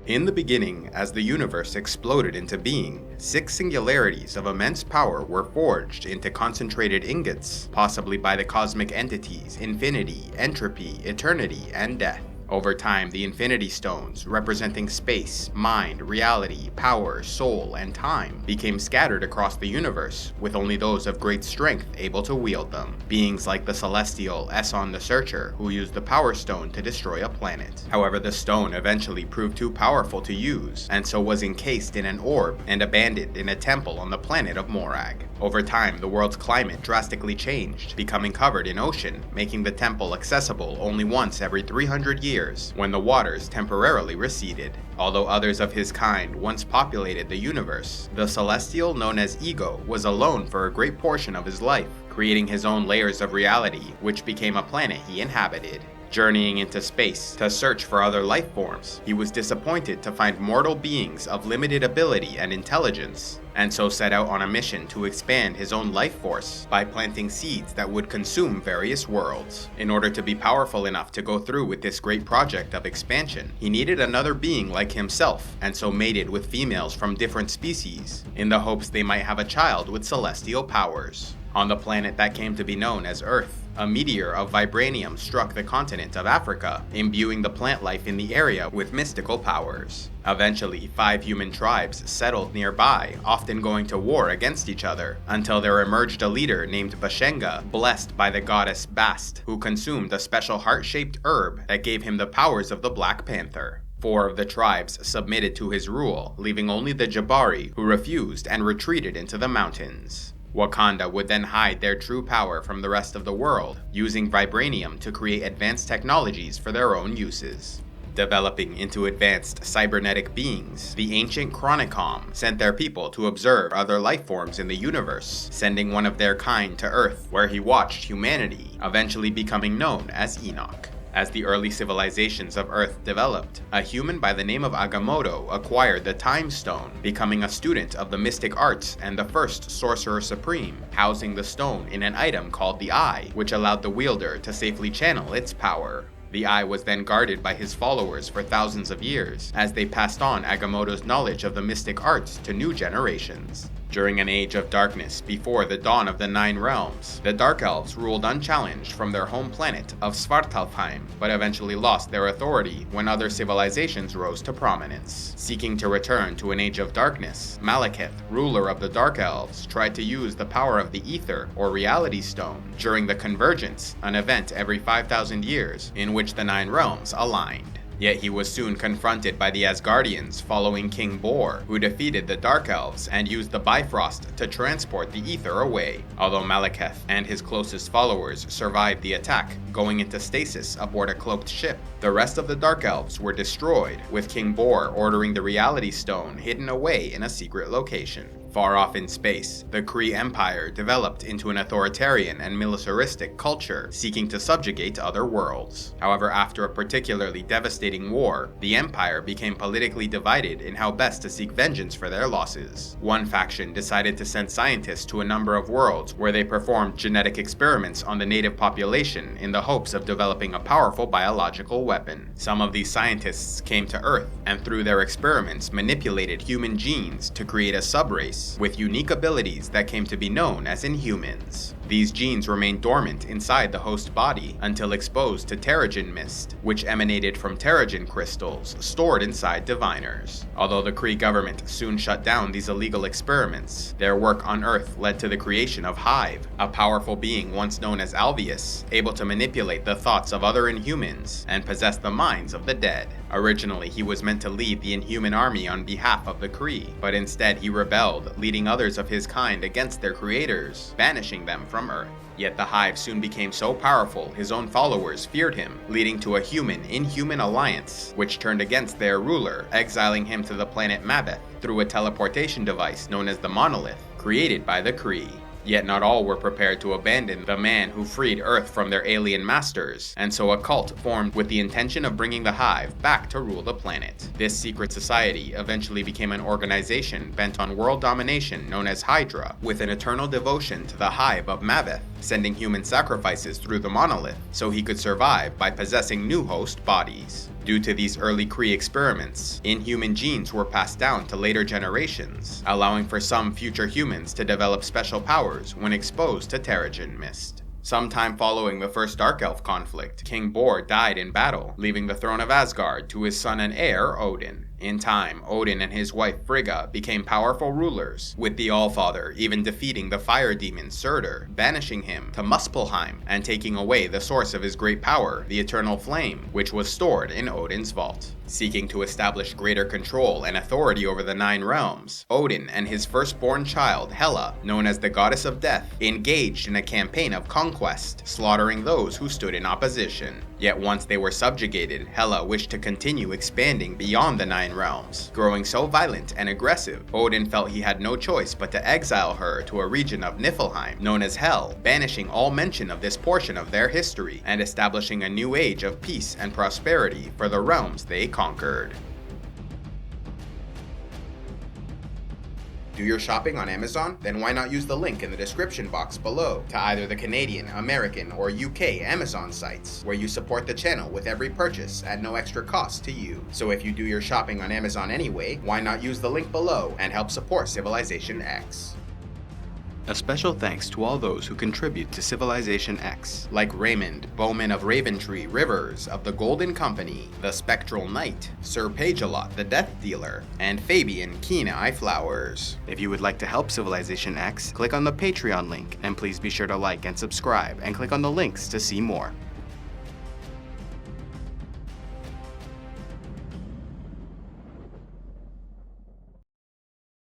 In the beginning, as the universe exploded into being, 6 singularities of immense power were forged into concentrated ingots, possibly by the cosmic entities infinity, entropy, eternity, and death. Over time, the Infinity Stones, representing space, mind, reality, power, soul, and time, became scattered across the universe, with only those of great strength able to wield them. Beings like the celestial Esson the Searcher, who used the Power Stone to destroy a planet. However, the stone eventually proved too powerful to use, and so was encased in an orb and abandoned in a temple on the planet of Morag. Over time, the world's climate drastically changed, becoming covered in ocean, making the temple accessible only once every 300 years, when the waters temporarily receded. Although others of his kind once populated the universe, the celestial known as Ego was alone for a great portion of his life, creating his own layers of reality, which became a planet he inhabited. Journeying into space to search for other life forms, he was disappointed to find mortal beings of limited ability and intelligence, and so set out on a mission to expand his own life force by planting seeds that would consume various worlds. In order to be powerful enough to go through with this great project of expansion, he needed another being like himself, and so mated with females from different species, in the hopes they might have a child with celestial powers. On the planet that came to be known as Earth, a meteor of Vibranium struck the continent of Africa, imbuing the plant life in the area with mystical powers. Eventually, 5 human tribes settled nearby, often going to war against each other, until there emerged a leader named Bashenga, blessed by the goddess Bast, who consumed a special heart-shaped herb that gave him the powers of the Black Panther. 4 of the tribes submitted to his rule, leaving only the Jabari, who refused and retreated into the mountains. Wakanda would then hide their true power from the rest of the world, using Vibranium to create advanced technologies for their own uses. Developing into advanced cybernetic beings, the ancient Chronicom sent their people to observe other life forms in the universe, sending one of their kind to Earth, where he watched humanity, eventually becoming known as Enoch. As the early civilizations of Earth developed, a human by the name of Agamotto acquired the Time Stone, becoming a student of the mystic arts and the first Sorcerer Supreme, housing the stone in an item called the Eye, which allowed the wielder to safely channel its power. The Eye was then guarded by his followers for thousands of years, as they passed on Agamotto's knowledge of the mystic arts to new generations. During an age of darkness before the dawn of the 9 realms, the Dark Elves ruled unchallenged from their home planet of Svartalfheim, but eventually lost their authority when other civilizations rose to prominence. Seeking to return to an age of darkness, Malekith, ruler of the Dark Elves, tried to use the power of the Ether, or Reality Stone, during the Convergence, an event every 5,000 years, in which the 9 realms aligned. Yet he was soon confronted by the Asgardians following King Bor, who defeated the Dark Elves and used the Bifrost to transport the Ether away. Although Malekith and his closest followers survived the attack, going into stasis aboard a cloaked ship, the rest of the Dark Elves were destroyed, with King Bor ordering the Reality Stone hidden away in a secret location. Far off in space, the Kree Empire developed into an authoritarian and militaristic culture, seeking to subjugate other worlds. However, after a particularly devastating war, the Empire became politically divided in how best to seek vengeance for their losses. One faction decided to send scientists to a number of worlds where they performed genetic experiments on the native population in the hopes of developing a powerful biological weapon. Some of these scientists came to Earth, and through their experiments manipulated human genes to create a subrace with unique abilities that came to be known as Inhumans. These genes remained dormant inside the host body until exposed to Terrigen mist, which emanated from Terrigen crystals stored inside diviners. Although the Kree government soon shut down these illegal experiments, their work on Earth led to the creation of Hive, a powerful being once known as Alvius, able to manipulate the thoughts of other Inhumans and possess the minds of the dead. Originally, he was meant to lead the Inhuman army on behalf of the Kree, but instead he rebelled, leading others of his kind against their creators, banishing them from Earth. Yet the Hive soon became so powerful his own followers feared him, leading to a human-inhuman alliance, which turned against their ruler, exiling him to the planet Mabeth through a teleportation device known as the Monolith, created by the Kree. Yet not all were prepared to abandon the man who freed Earth from their alien masters, and so a cult formed with the intention of bringing the Hive back to rule the planet. This secret society eventually became an organization bent on world domination known as Hydra, with an eternal devotion to the Hive of Maveth, sending human sacrifices through the monolith so he could survive by possessing new host bodies. Due to these early Kree experiments, inhuman genes were passed down to later generations, allowing for some future humans to develop special powers when exposed to Terrigen Mist. Sometime following the first Dark Elf conflict, King Bor died in battle, leaving the throne of Asgard to his son and heir, Odin. In time, Odin and his wife Frigga became powerful rulers, with the Allfather even defeating the fire demon Surtur, banishing him to Muspelheim and taking away the source of his great power, the Eternal Flame, which was stored in Odin's vault. Seeking to establish greater control and authority over the 9 realms, Odin and his firstborn child, Hela, known as the Goddess of Death, engaged in a campaign of conquest, slaughtering those who stood in opposition. Yet once they were subjugated, Hela wished to continue expanding beyond the 9 realms. Growing so violent and aggressive, Odin felt he had no choice but to exile her to a region of Niflheim, known as Hell, banishing all mention of this portion of their history, and establishing a new age of peace and prosperity for the realms they conquered. Do your shopping on Amazon? Then why not use the link in the description box below to either the Canadian, American, or UK Amazon sites, where you support the channel with every purchase at no extra cost to you. So if you do your shopping on Amazon anyway, why not use the link below and help support CivilizationEx? A special thanks to all those who contribute to CivilizationEx, like Raymond, Bowman of Raventree, Rivers of the Golden Company, the Spectral Knight, Sir Pagelot the Death Dealer, and Fabian Keen Eye Flowers. If you would like to help CivilizationEx, click on the Patreon link, and please be sure to like and subscribe, and click on the links to see more.